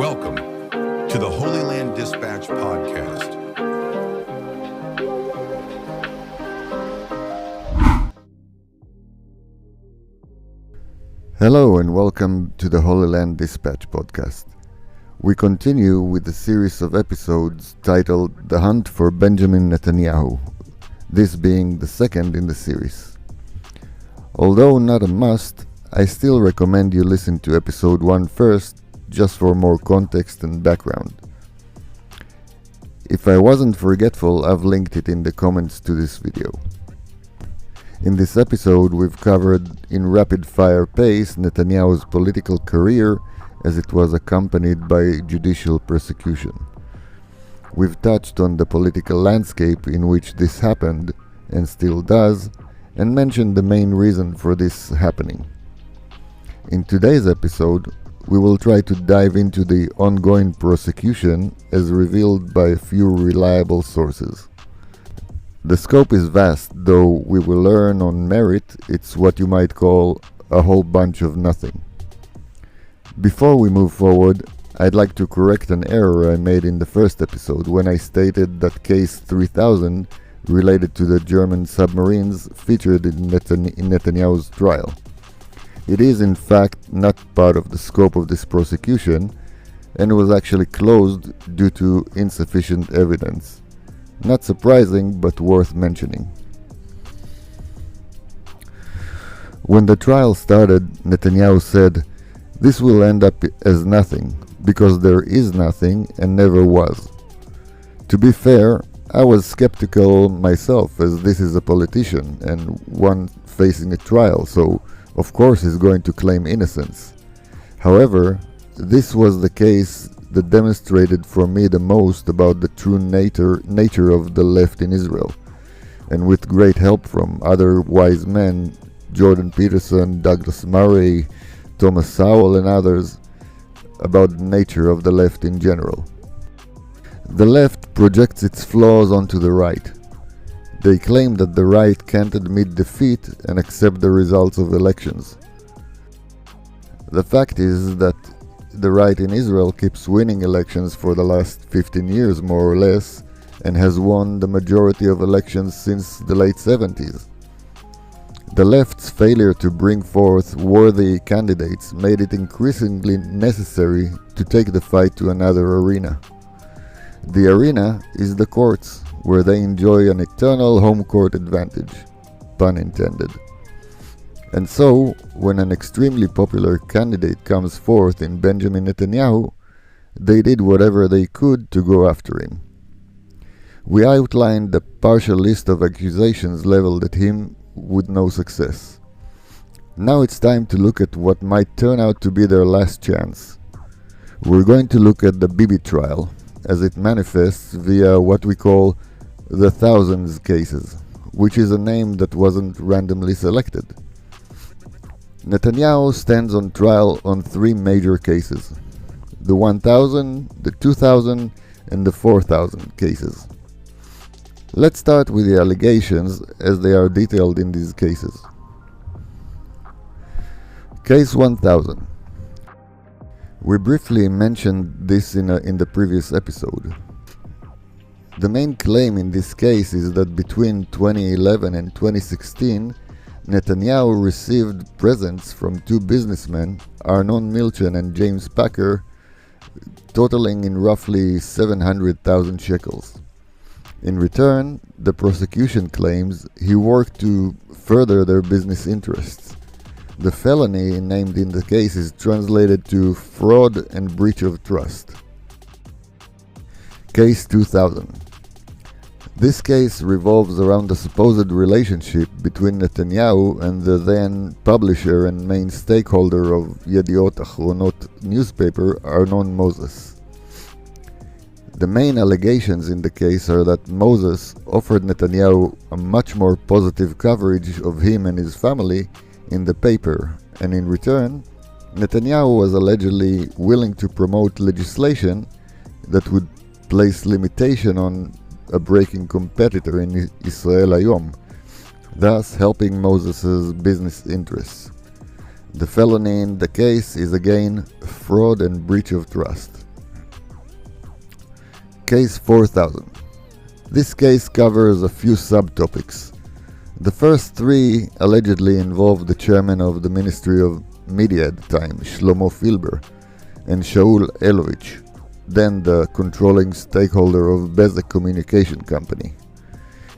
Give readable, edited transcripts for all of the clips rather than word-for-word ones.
Welcome to the Holy Land Dispatch podcast. Hello and welcome to the Holy Land Dispatch podcast. We continue with the series of episodes titled The Hunt for Benjamin Netanyahu, this being the second in the series. Although not a must, I still recommend you listen to episode 1 first, just for more context and background. If I wasn't forgetful, I've linked it in the comments to this video. In this episode, we've covered in rapid-fire pace Netanyahu's political career as it was accompanied by judicial persecution. We've touched on the political landscape in which this happened, and still does, and mentioned the main reason for this happening. In today's episode, we will try to dive into the ongoing prosecution as revealed by a few reliable sources. The scope is vast, though we will learn on merit it's what you might call a whole bunch of nothing. Before we move forward, I'd like to correct an error I made in the first episode when I stated that Case 3000 related to the German submarines featured in Netanyahu's trial. It is in fact not part of the scope of this prosecution and was actually closed due to insufficient evidence. Not surprising, but worth mentioning. When the trial started, Netanyahu said, "This will end up as nothing, because there is nothing and never was." To be fair, I was skeptical myself, as this is a politician and one facing a trial, so of course he's going to claim innocence. However, this was the case that demonstrated for me the most about the true nature of the left in Israel, and with great help from other wise men, Jordan Peterson, Douglas Murray, Thomas Sowell and others, about the nature of the left in general. The left projects its flaws onto the right. They claim that the right can't admit defeat and accept the results of elections. The fact is that the right in Israel keeps winning elections for the last 15 years more or less, and has won the majority of elections since the late 70s. The left's failure to bring forth worthy candidates made it increasingly necessary to take the fight to another arena. The arena is the courts, where they enjoy an eternal home court advantage, pun intended. And so, when an extremely popular candidate comes forth in Benjamin Netanyahu, they did whatever they could to go after him. We outlined a partial list of accusations leveled at him with no success. Now it's time to look at what might turn out to be their last chance. We're going to look at the Bibi trial, as it manifests via what we call the thousands cases, which is a name that wasn't randomly selected. Netanyahu stands on trial on 3 major cases: the 1000, the 2000, and the 4000 cases. Let's start with the allegations as they are detailed in these cases. Case 1000. We briefly mentioned this in the previous episode. The main claim in this case is that between 2011 and 2016, Netanyahu received presents from 2 businessmen, Arnon Milchan and James Packer, totaling in roughly 700,000 shekels. In return, the prosecution claims he worked to further their business interests. The felony named in the case is translated to fraud and breach of trust. Case 2000. This case revolves around the supposed relationship between Netanyahu and the then publisher and main stakeholder of Yediot Achronot newspaper, Arnon Moses. The main allegations in the case are that Moses offered Netanyahu a much more positive coverage of him and his family in the paper, and in return, Netanyahu was allegedly willing to promote legislation that would place limitation on a breaking competitor in Israel Hayom, thus helping Moses' business interests. The felony in the case is again fraud and breach of trust. Case 4000. This case covers a few subtopics. The first three allegedly involve the chairman of the Ministry of Media at the time, Shlomo Filber, and Shaul Elovich, then the controlling stakeholder of Bezeq Communication Company.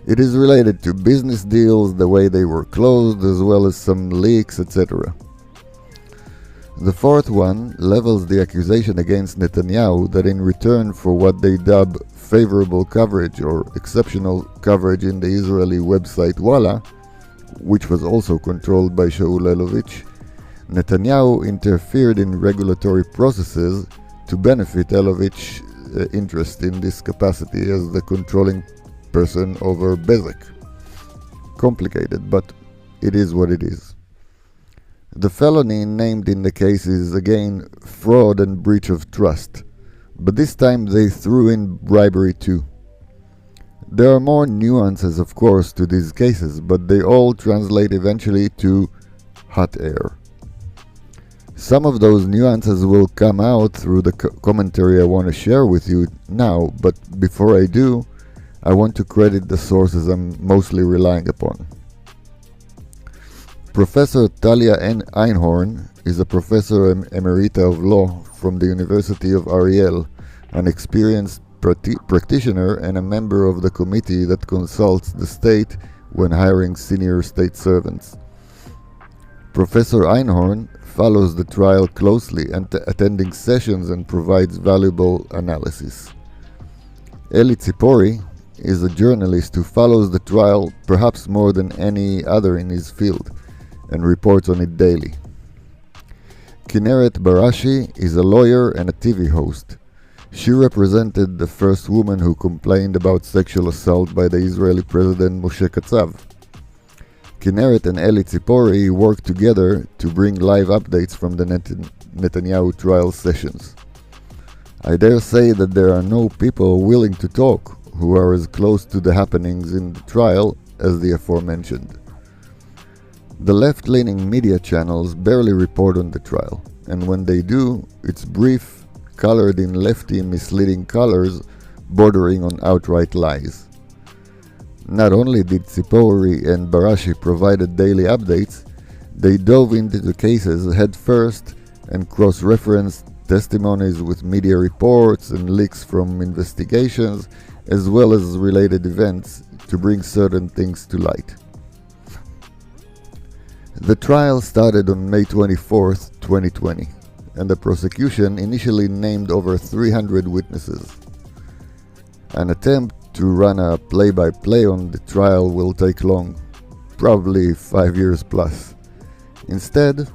It is related to business deals, the way they were closed, as well as some leaks, etc. The fourth one levels the accusation against Netanyahu that in return for what they dub favorable coverage or exceptional coverage in the Israeli website Walla, which was also controlled by Shaul Elovich, Netanyahu interfered in regulatory processes to benefit Elovich's interest in this capacity as the controlling person over Bezeq. Complicated, but it is what it is. The felony named in the case is again fraud and breach of trust, but this time they threw in bribery too. There are more nuances, of course, to these cases, but they all translate eventually to hot air. Some of those nuances will come out through the commentary I want to share with you now, but before I do, I want to credit the sources I'm mostly relying upon. Professor Talia Einhorn is a professor emerita of law from the University of Ariel, an experienced practitioner and a member of the committee that consults the state when hiring senior state servants. Professor Einhorn follows the trial closely and attending sessions and provides valuable analysis. Eli Tzipori is a journalist who follows the trial perhaps more than any other in his field and reports on it daily. Kinneret Barashi is a lawyer and a TV host. She represented the first woman who complained about sexual assault by the Israeli President Moshe Katsav. Kinneret and Eli Tzipori worked together to bring live updates from the Netanyahu trial sessions. I dare say that there are no people willing to talk who are as close to the happenings in the trial as the aforementioned. The left-leaning media channels barely report on the trial, and when they do, it's brief, colored in lefty misleading colors bordering on outright lies. Not only did Tzipori and Barashi provided daily updates, they dove into the cases head first and cross-referenced testimonies with media reports and leaks from investigations, as well as related events, to bring certain things to light. The trial started on May 24, 2020, and the prosecution initially named over 300 witnesses. An attempt to run a play-by-play on the trial will take long, probably 5 years plus. Instead,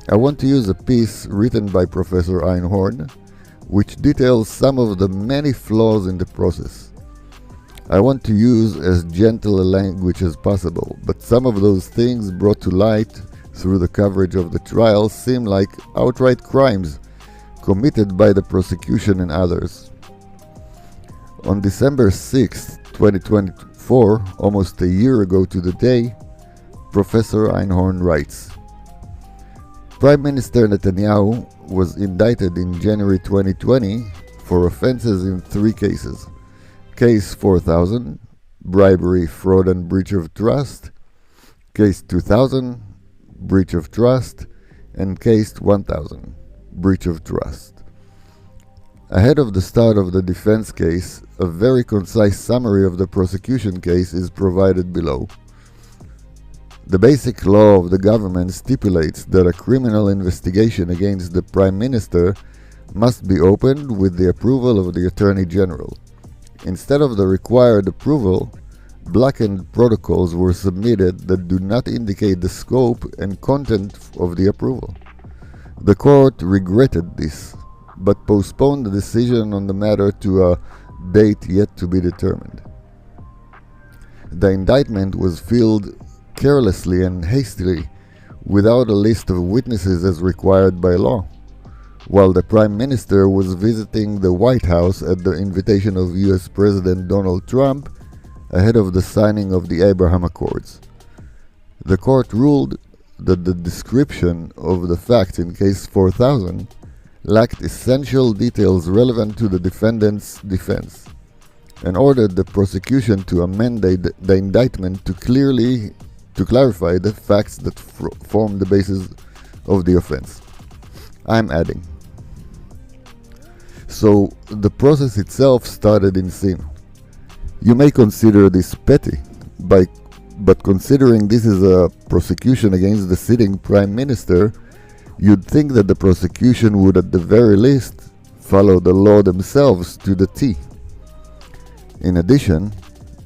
I want to use a piece written by Professor Einhorn, which details some of the many flaws in the process. I want to use as gentle a language as possible, but some of those things brought to light through the coverage of the trial seem like outright crimes committed by the prosecution and others. On December 6, 2024, almost a year ago to the day, Professor Einhorn writes, Prime Minister Netanyahu was indicted in January 2020 for offenses in 3 cases. Case 4000, bribery, fraud and breach of trust. Case 2000, breach of trust. And Case 1000, breach of trust. Ahead of the start of the defense case, a very concise summary of the prosecution case is provided below. The basic law of the government stipulates that a criminal investigation against the Prime Minister must be opened with the approval of the Attorney General. Instead of the required approval, blackened protocols were submitted that do not indicate the scope and content of the approval. The court regretted this, but postponed the decision on the matter to a date yet to be determined. The indictment was filed carelessly and hastily, without a list of witnesses as required by law, while the Prime Minister was visiting the White House at the invitation of US President Donald Trump ahead of the signing of the Abraham Accords. The court ruled that the description of the facts in Case 4000 lacked essential details relevant to the defendant's defense. and ordered the prosecution to amend the indictment to clarify the facts that form the basis of the offense. I'm adding. So the process itself started in sin. You may consider this petty, but considering this is a prosecution against the sitting prime minister, you'd think that the prosecution would at the very least follow the law themselves to the T. In addition,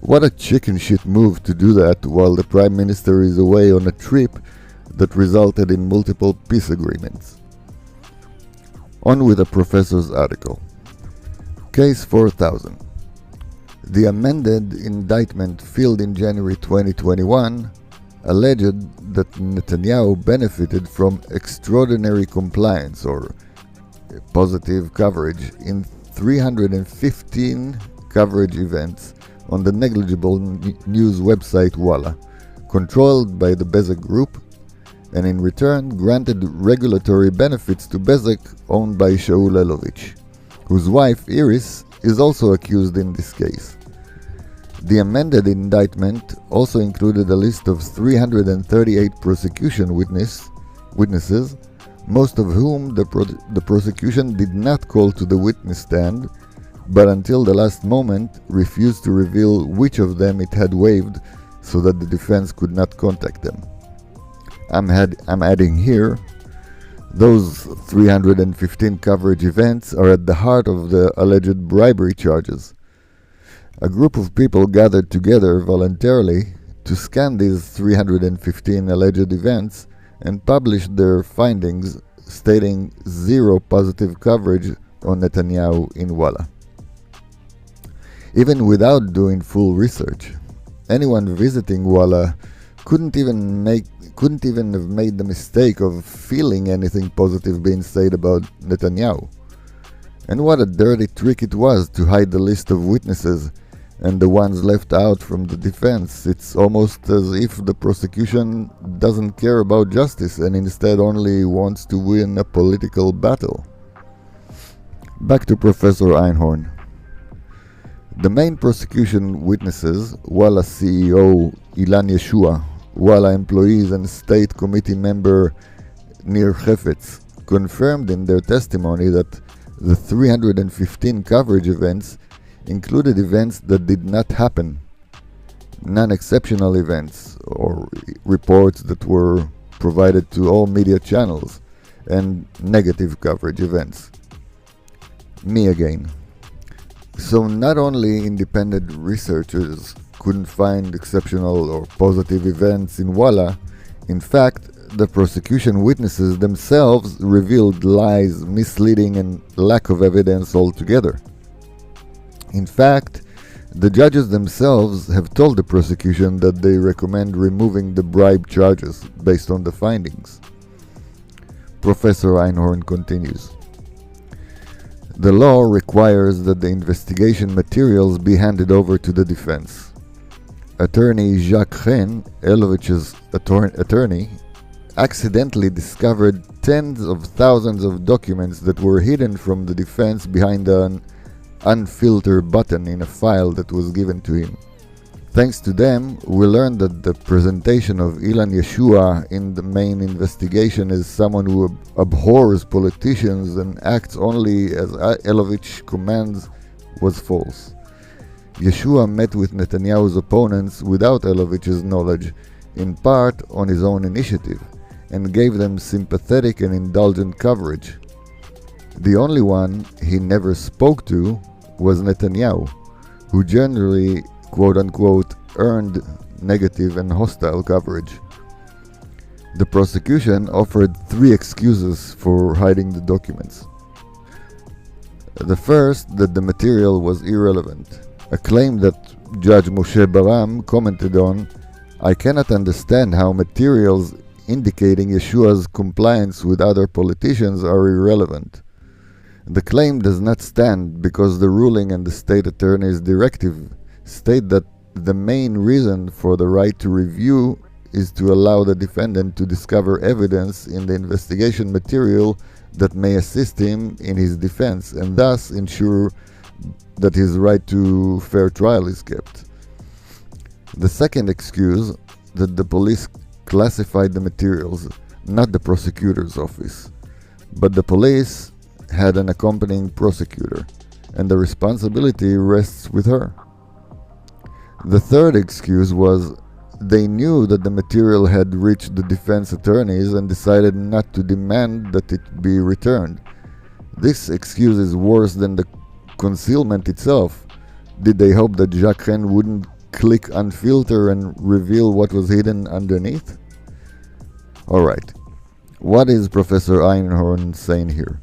what a chicken shit move to do that while the prime minister is away on a trip that resulted in multiple peace agreements. On with the professor's article. Case 4000. The amended indictment filed in January 2021 alleged that Netanyahu benefited from extraordinary compliance or positive coverage in 315 coverage events on the negligible news website Walla, controlled by the Bezeq Group, and in return granted regulatory benefits to Bezeq, owned by Shaul Elovich, whose wife Iris is also accused in this case. The amended indictment also included a list of 338 prosecution witnesses, most of whom the prosecution did not call to the witness stand, but until the last moment refused to reveal which of them it had waived so that the defense could not contact them. I'm adding here, those 315 coverage events are at the heart of the alleged bribery charges. A group of people gathered together voluntarily to scan these 315 alleged events and published their findings stating zero positive coverage on Netanyahu in Walla. Even without doing full research, anyone visiting Walla couldn't even have made the mistake of feeling anything positive being said about Netanyahu. And what a dirty trick it was to hide the list of witnesses and the ones left out from the defense. It's almost as if the prosecution doesn't care about justice and instead only wants to win a political battle. Back to Professor Einhorn. The main prosecution witnesses, Walla CEO Ilan Yeshua, Walla employees and state committee member Nir Hefetz, confirmed in their testimony that the 315 coverage events included events that did not happen, non-exceptional events or reports that were provided to all media channels, and negative coverage events. Me again. So not only independent researchers couldn't find exceptional or positive events in Walla, in fact, the prosecution witnesses themselves revealed lies, misleading, and lack of evidence altogether. In fact, the judges themselves have told the prosecution that they recommend removing the bribe charges based on the findings. Professor Einhorn continues. The law requires that the investigation materials be handed over to the defense. Attorney Jacques Chen, Elovich's attorney, accidentally discovered tens of thousands of documents that were hidden from the defense behind an unfilter button in a file that was given to him. Thanks to them, we learned that the presentation of Ilan Yeshua in the main investigation as someone who abhors politicians and acts only as Elovich commands was false. Yeshua met with Netanyahu's opponents without Elovich's knowledge, in part on his own initiative, and gave them sympathetic and indulgent coverage. The only one he never spoke to was Netanyahu, who generally, quote-unquote, earned negative and hostile coverage. The prosecution offered 3 excuses for hiding the documents. The first, that the material was irrelevant, a claim that Judge Moshe Baram commented on. I cannot understand how materials indicating Yeshua's compliance with other politicians are irrelevant. The claim does not stand because the ruling and the state attorney's directive state that the main reason for the right to review is to allow the defendant to discover evidence in the investigation material that may assist him in his defense and thus ensure that his right to fair trial is kept. The second excuse, that the police classified the materials, not the prosecutor's office. But the police had an accompanying prosecutor, and the responsibility rests with her. The third excuse was they knew that the material had reached the defense attorneys and decided not to demand that it be returned. This excuse is worse than the concealment itself. Did they hope that Jacques Ren wouldn't click unfilter and reveal what was hidden underneath? Alright, what is Professor Einhorn saying here?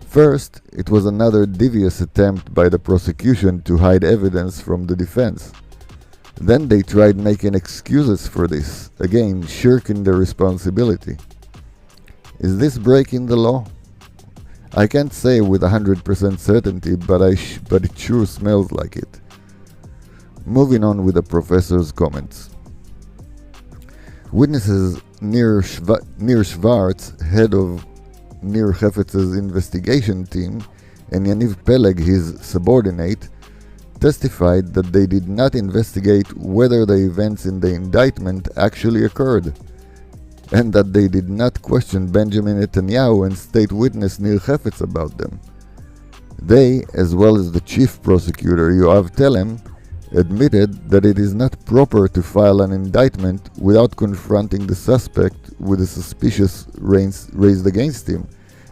First, it was another devious attempt by the prosecution to hide evidence from the defense. Then they tried making excuses for this, again shirking their responsibility. Is this breaking the law? I can't say with 100% certainty, but it sure smells like it. Moving on with the professor's comments. Witnesses Nir Schwartz, head of Nir Hefetz's investigation team, and Yaniv Peleg, his subordinate, testified that they did not investigate whether the events in the indictment actually occurred, and that they did not question Benjamin Netanyahu and state witness Nir Hefetz about them. They, as well as the chief prosecutor Yoav Telem, admitted that it is not proper to file an indictment without confronting the suspect with a suspicion raised against him,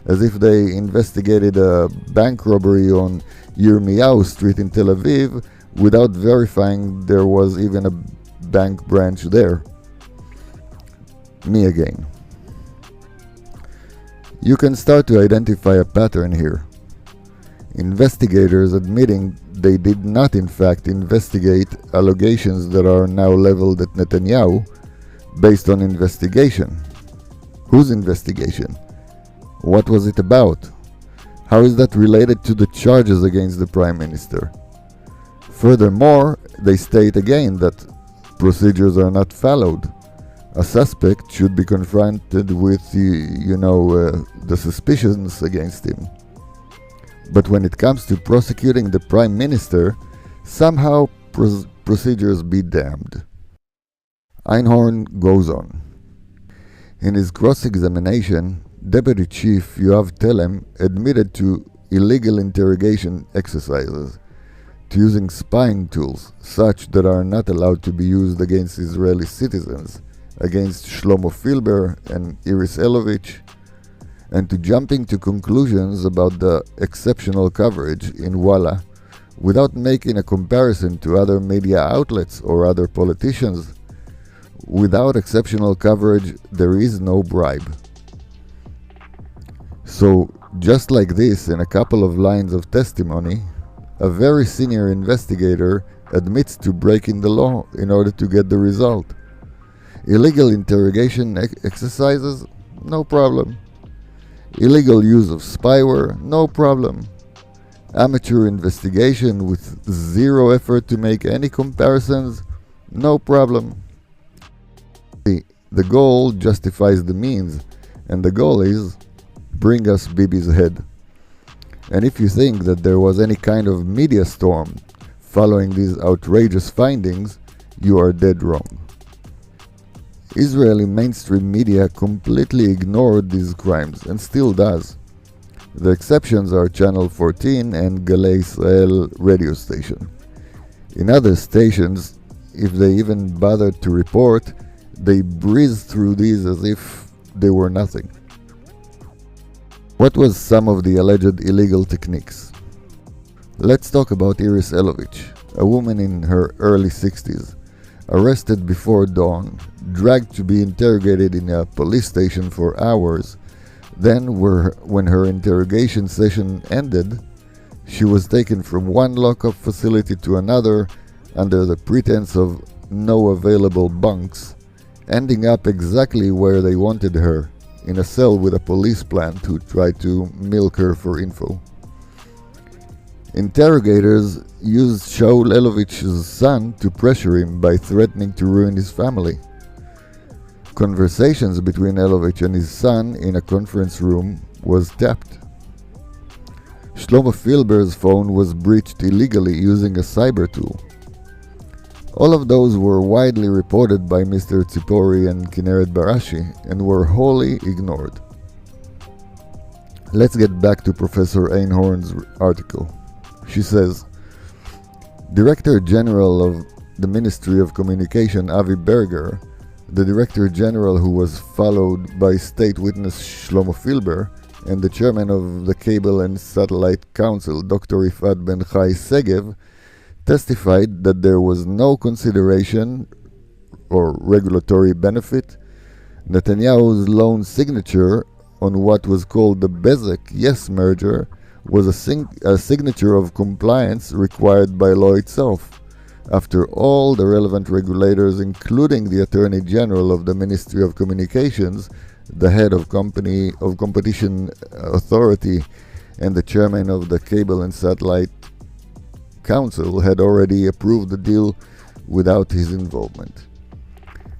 as if they investigated a bank robbery on Yirmiyahu Street in Tel Aviv without verifying there was even a bank branch there. Me again. You can start to identify a pattern here. Investigators admitting they did not in fact investigate allegations that are now leveled at Netanyahu based on investigation. Whose investigation? What was it about? How is that related to the charges against the Prime Minister? Furthermore, they state again that procedures are not followed. A suspect should be confronted with, the suspicions against him. But when it comes to prosecuting the Prime Minister, somehow procedures be damned. Einhorn goes on. In his cross-examination, Deputy Chief Yoav Telem admitted to illegal interrogation exercises, to using spying tools, such that are not allowed to be used against Israeli citizens, against Shlomo Filber and Iris Elovich, and to jumping to conclusions about the exceptional coverage in Walla without making a comparison to other media outlets or other politicians. Without exceptional coverage, there is no bribe. So, just like this, in a couple of lines of testimony, a very senior investigator admits to breaking the law in order to get the result. Illegal interrogation exercises? No problem. Illegal use of spyware? No problem. Amateur investigation with zero effort to make any comparisons? No problem. The goal justifies the means, and the goal is bring us Bibi's head. And if you think that there was any kind of media storm following these outrageous findings, you are dead wrong. Israeli mainstream media completely ignored these crimes and still does. The exceptions are Channel 14 and Galei Israel radio station. In other stations, if they even bothered to report, they breezed through these as if they were nothing. What was some of the alleged illegal techniques? Let's talk about Iris Elovich, a woman in her early 60s, arrested before dawn, dragged to be interrogated in a police station for hours. Then, when her interrogation session ended, she was taken from one lockup facility to another under the pretense of no available bunks, ending up exactly where they wanted her, in a cell with a police plant who tried to milk her for info. Interrogators used Shaul Elovich's son to pressure him by threatening to ruin his family. Conversations between Elovich and his son in a conference room was tapped. Shlomo Filber's phone was breached illegally using a cyber tool. All of those were widely reported by Mr. Tzipori and Kinneret Barashi and were wholly ignored. Let's get back to Professor Einhorn's article. She says, Director General of the Ministry of Communication Avi Berger, the Director General who was followed by State Witness Shlomo Filber, and the Chairman of the Cable and Satellite Council, Dr. Ifat Ben-Chai Segev, testified that there was no consideration or regulatory benefit. Netanyahu's lone signature on what was called the Bezek Yes merger was a signature of compliance required by law itself, after all the relevant regulators, including the Attorney General of the Ministry of Communications, the head of Competition Authority, and the chairman of the Cable and Satellite Council, had already approved the deal without his involvement.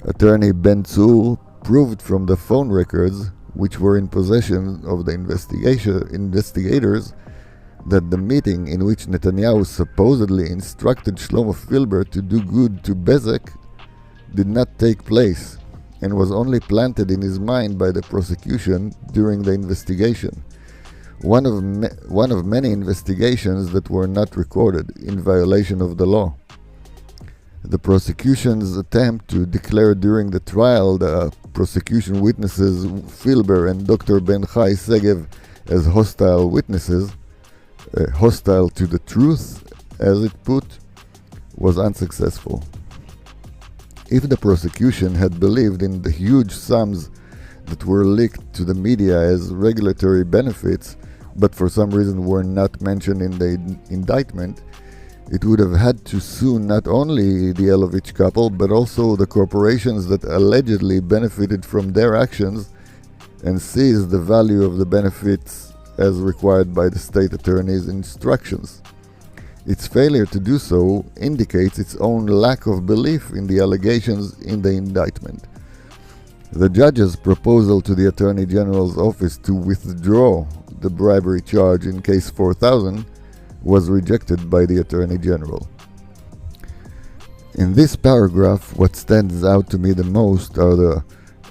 Attorney Ben Tzur proved from the phone records, which were in possession of the investigators, that the meeting in which Netanyahu supposedly instructed Shlomo Filber to do good to Bezek did not take place, and was only planted in his mind by the prosecution during the investigation. One of many investigations that were not recorded, in violation of the law. The prosecution's attempt to declare during the trial the prosecution witnesses Filber and Dr. Ben-Chai Segev as hostile witnesses, hostile to the truth, as it put, was unsuccessful. If the prosecution had believed in the huge sums that were leaked to the media as regulatory benefits, but for some reason were not mentioned in the indictment, it would have had to sue not only the Elovich couple, but also the corporations that allegedly benefited from their actions, and seize the value of the benefits as required by the state attorney's instructions. Its failure to do so indicates its own lack of belief in the allegations in the indictment. The judge's proposal to the Attorney General's office to withdraw the bribery charge in Case 4000 was rejected by the Attorney General. In this paragraph, what stands out to me the most are the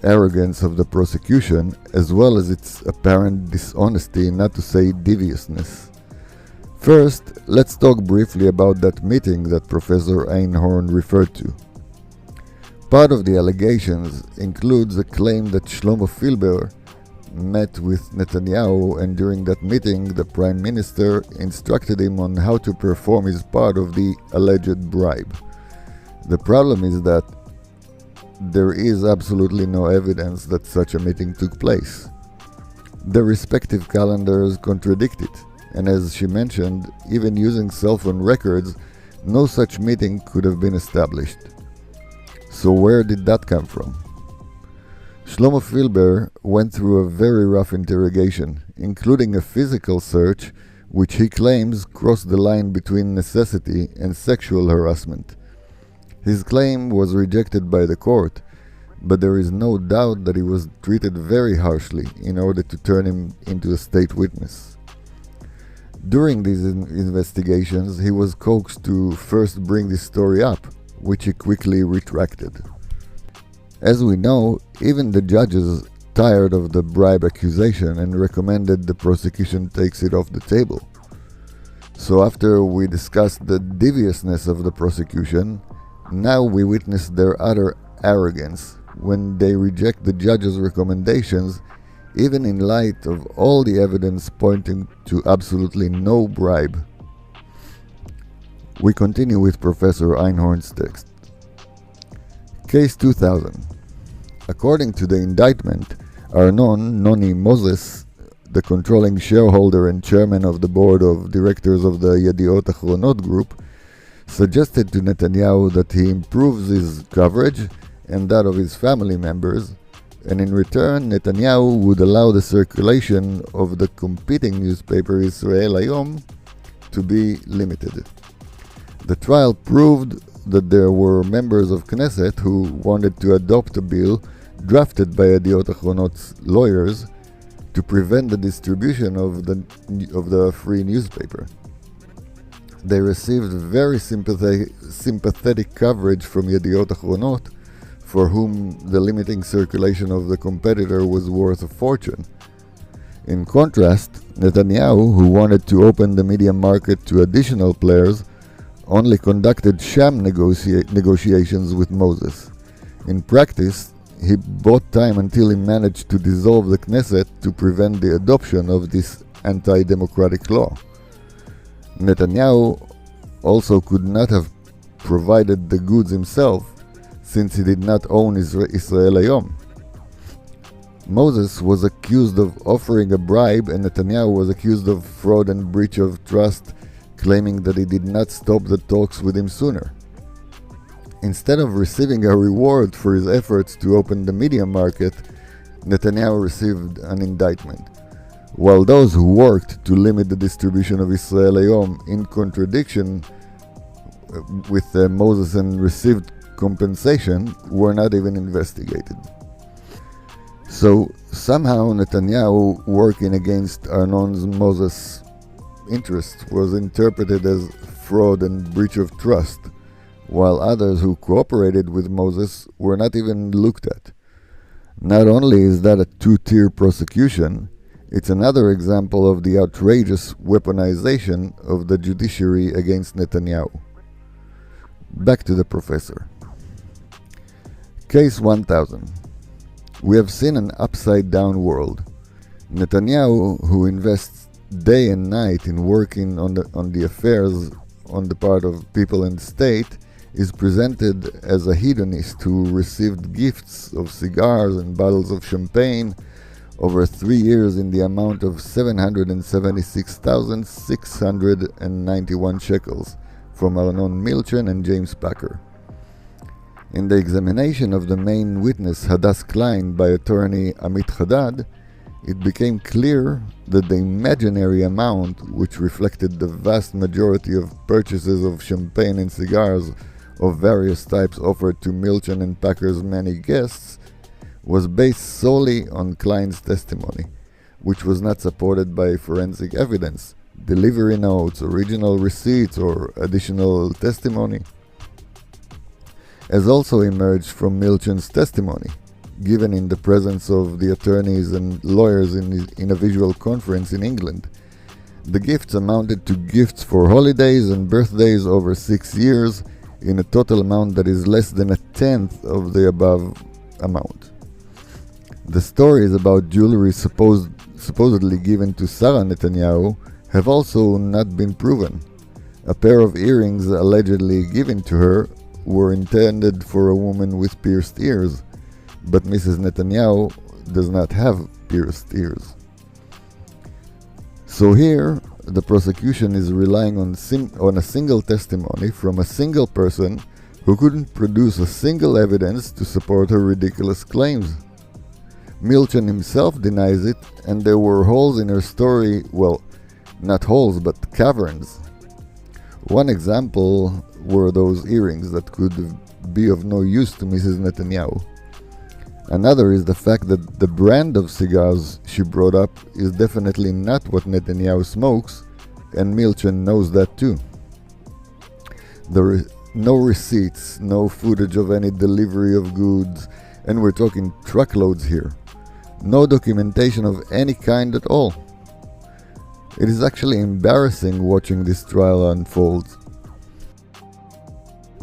arrogance of the prosecution, as well as its apparent dishonesty, not to say deviousness. First, let's talk briefly about that meeting that Professor Einhorn referred to. Part of the allegations includes a claim that Shlomo Filber met with Netanyahu, and during that meeting the Prime Minister instructed him on how to perform his part of the alleged bribe. The problem is that there is absolutely no evidence that such a meeting took place. The respective calendars contradict it, and as she mentioned, even using cell phone records, no such meeting could have been established. So where did that come from? Shlomo Filber went through a very rough interrogation, including a physical search, which he claims crossed the line between necessity and sexual harassment. His claim was rejected by the court, but there is no doubt that he was treated very harshly in order to turn him into a state witness. During these investigations, he was coaxed to first bring this story up, which he quickly retracted. As we know, even the judges tired of the bribe accusation and recommended the prosecution takes it off the table. So after we discussed the deviousness of the prosecution, now we witness their utter arrogance when they reject the judge's recommendations, even in light of all the evidence pointing to absolutely no bribe. We continue with Professor Einhorn's text. Case 2000. According to the indictment, Arnon Noni Moses, the controlling shareholder and chairman of the board of directors of the Yediot Achronot group, suggested to Netanyahu that he improves his coverage and that of his family members, and in return Netanyahu would allow the circulation of the competing newspaper Israel Hayom to be limited. The trial proved that there were members of Knesset who wanted to adopt a bill drafted by Yediot Achronot's lawyers to prevent the distribution of the free newspaper. They received very sympathetic coverage from Yediot Achronot, for whom the limiting circulation of the competitor was worth a fortune. In contrast, Netanyahu, who wanted to open the media market to additional players, only conducted sham negotiations with Moses. In practice, he bought time until he managed to dissolve the Knesset to prevent the adoption of this anti-democratic law. Netanyahu also could not have provided the goods himself, since he did not own Israel Hayom. Moses was accused of offering a bribe, and Netanyahu was accused of fraud and breach of trust, claiming that he did not stop the talks with him sooner. Instead of receiving a reward for his efforts to open the media market, Netanyahu received an indictment, while those who worked to limit the distribution of Israel Hayom in contradiction with Moses and received compensation were not even investigated. So somehow Netanyahu working against Arnon's Moses' interest was interpreted as fraud and breach of trust, while others who cooperated with Moses were not even looked at. Not only is that a two-tier prosecution, it's another example of the outrageous weaponization of the judiciary against Netanyahu. Back to the professor. Case 1000. We have seen an upside-down world. Netanyahu, who invests day and night in working on the affairs on the part of people and state, is presented as a hedonist who received gifts of cigars and bottles of champagne over 3 years in the amount of 776,691 shekels from Arnon Milchan and James Packer. In the examination of the main witness Hadass Klein by attorney Amit Haddad, it became clear that the imaginary amount, which reflected the vast majority of purchases of champagne and cigars of various types offered to Milchan and Packer's many guests, was based solely on Klein's testimony, which was not supported by forensic evidence, delivery notes, original receipts, or additional testimony, as also emerged from Milchan's testimony, given in the presence of the attorneys and lawyers in a visual conference in England. The gifts amounted to gifts for holidays and birthdays over 6 years, in a total amount that is less than a tenth of the above amount. The stories about jewelry supposedly given to Sarah Netanyahu have also not been proven. A pair of earrings allegedly given to her were intended for a woman with pierced ears, but Mrs. Netanyahu does not have pierced ears. So here, the prosecution is relying on a single testimony from a single person who couldn't produce a single evidence to support her ridiculous claims. Milchan himself denies it, and there were holes in her story, well, not holes, but caverns. One example were those earrings that could be of no use to Mrs. Netanyahu. Another is the fact that the brand of cigars she brought up is definitely not what Netanyahu smokes, and Milchan knows that too. There is no receipts, no footage of any delivery of goods, and we're talking truckloads here. No documentation of any kind at all. It is actually embarrassing watching this trial unfold.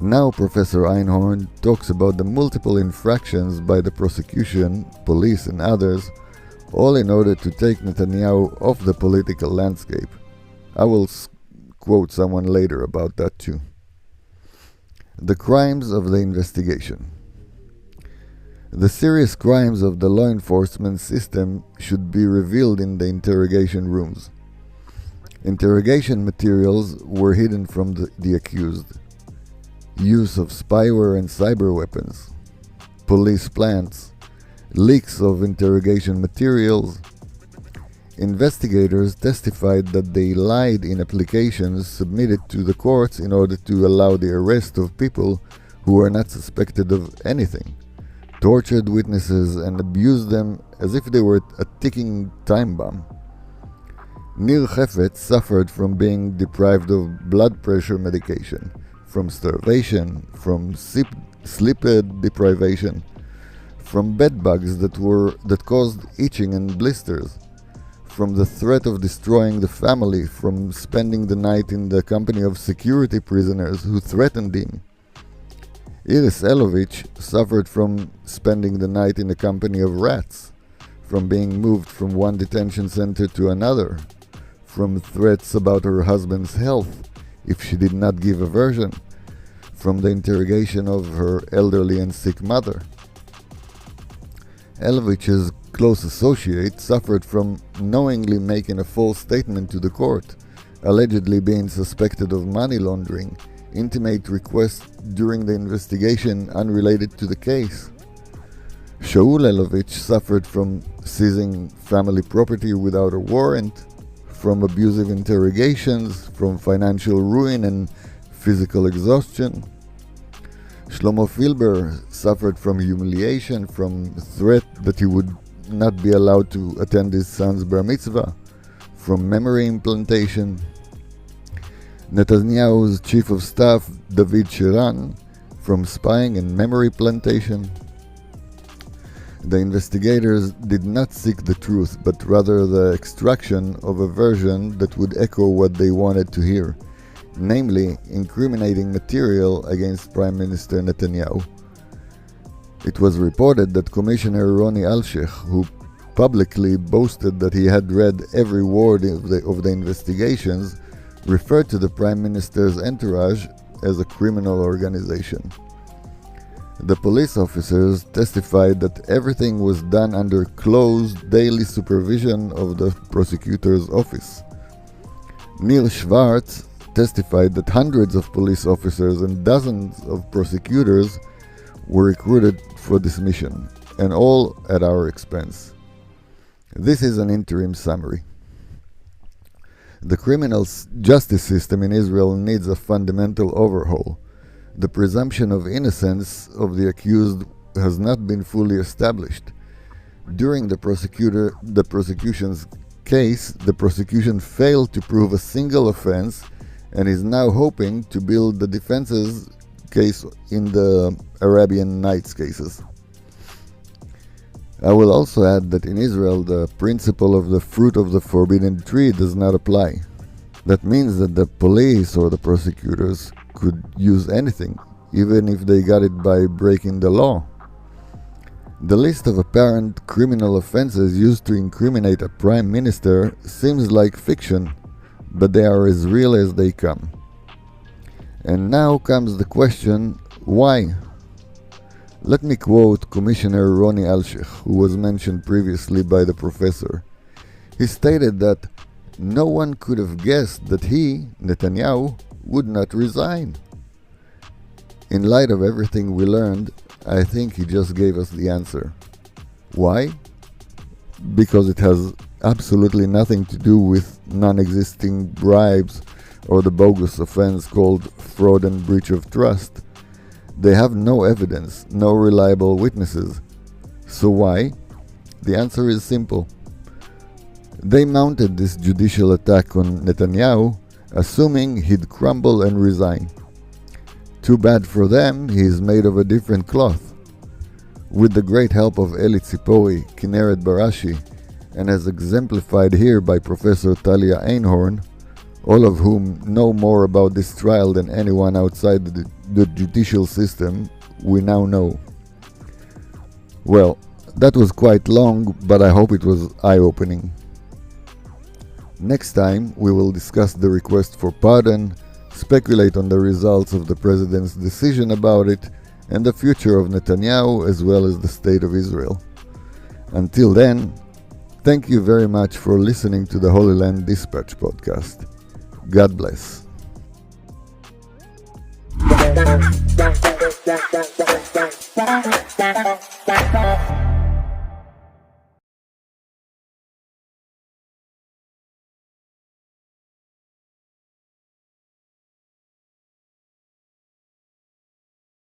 Now Professor Einhorn talks about the multiple infractions by the prosecution, police and others, all in order to take Netanyahu off the political landscape. I will quote someone later about that too. The crimes of the investigation. The serious crimes of the law enforcement system should be revealed in the interrogation rooms. Interrogation materials were hidden from the accused. Use of spyware and cyber weapons, police plants, leaks of interrogation materials. Investigators testified that they lied in applications submitted to the courts in order to allow the arrest of people who were not suspected of anything, tortured witnesses, and abused them as if they were a ticking time bomb. Nir Hefetz suffered from being deprived of blood pressure medication, from starvation, from sleep deprivation, from bed bugs that caused itching and blisters, from the threat of destroying the family, from spending the night in the company of security prisoners who threatened him. Iris Elovich suffered from spending the night in the company of rats, from being moved from one detention center to another, from threats about her husband's health if she did not give a version, from the interrogation of her elderly and sick mother. Elovich's close associate suffered from knowingly making a false statement to the court, allegedly being suspected of money laundering, intimate requests during the investigation unrelated to the case. Shaul Elovich suffered from seizing family property without a warrant, from abusive interrogations, from financial ruin and physical exhaustion. Shlomo Filber suffered from humiliation, from threat that he would not be allowed to attend his son's bar mitzvah, from memory implantation. Netanyahu's chief of staff, David Shiran, from spying and memory plantation. The investigators did not seek the truth, but rather the extraction of a version that would echo what they wanted to hear, namely incriminating material against Prime Minister Netanyahu. It was reported that Commissioner Roni Alshich, who publicly boasted that he had read every word of the investigations, referred to the Prime Minister's entourage as a criminal organization. The police officers testified that everything was done under closed daily supervision of the prosecutor's office. Neil Schwartz testified that hundreds of police officers and dozens of prosecutors were recruited for this mission, and all at our expense. This is an interim summary. The criminal justice system in Israel needs a fundamental overhaul. The presumption of innocence of the accused has not been fully established. During the prosecution's case, the prosecution failed to prove a single offense and is now hoping to build the defense's case in the Arabian Nights cases. I will also add that in Israel the principle of the fruit of the forbidden tree does not apply. That means that the police or the prosecutors could use anything, even if they got it by breaking the law. The list of apparent criminal offenses used to incriminate a prime minister seems like fiction, but they are as real as they come. And now comes the question, why? Let me quote Commissioner Roni Alshich, who was mentioned previously by the professor. He stated that no one could have guessed that he, Netanyahu, would not resign. In light of everything we learned, I think he just gave us the answer. Why? Because it has absolutely nothing to do with non-existing bribes or the bogus offense called fraud and breach of trust. They have no evidence, no reliable witnesses. So why? The answer is simple. They mounted this judicial attack on Netanyahu, assuming he'd crumble and resign. Too bad for them, he is made of a different cloth. With the great help of Eli Tzipori, Kinneret Barashi, and as exemplified here by Professor Talia Einhorn, all of whom know more about this trial than anyone outside the judicial system, we now know. Well, that was quite long, but I hope it was eye-opening. Next time, we will discuss the request for pardon, speculate on the results of the president's decision about it, and the future of Netanyahu as well as the state of Israel. Until then, thank you very much for listening to the Holy Land Dispatch podcast. God bless.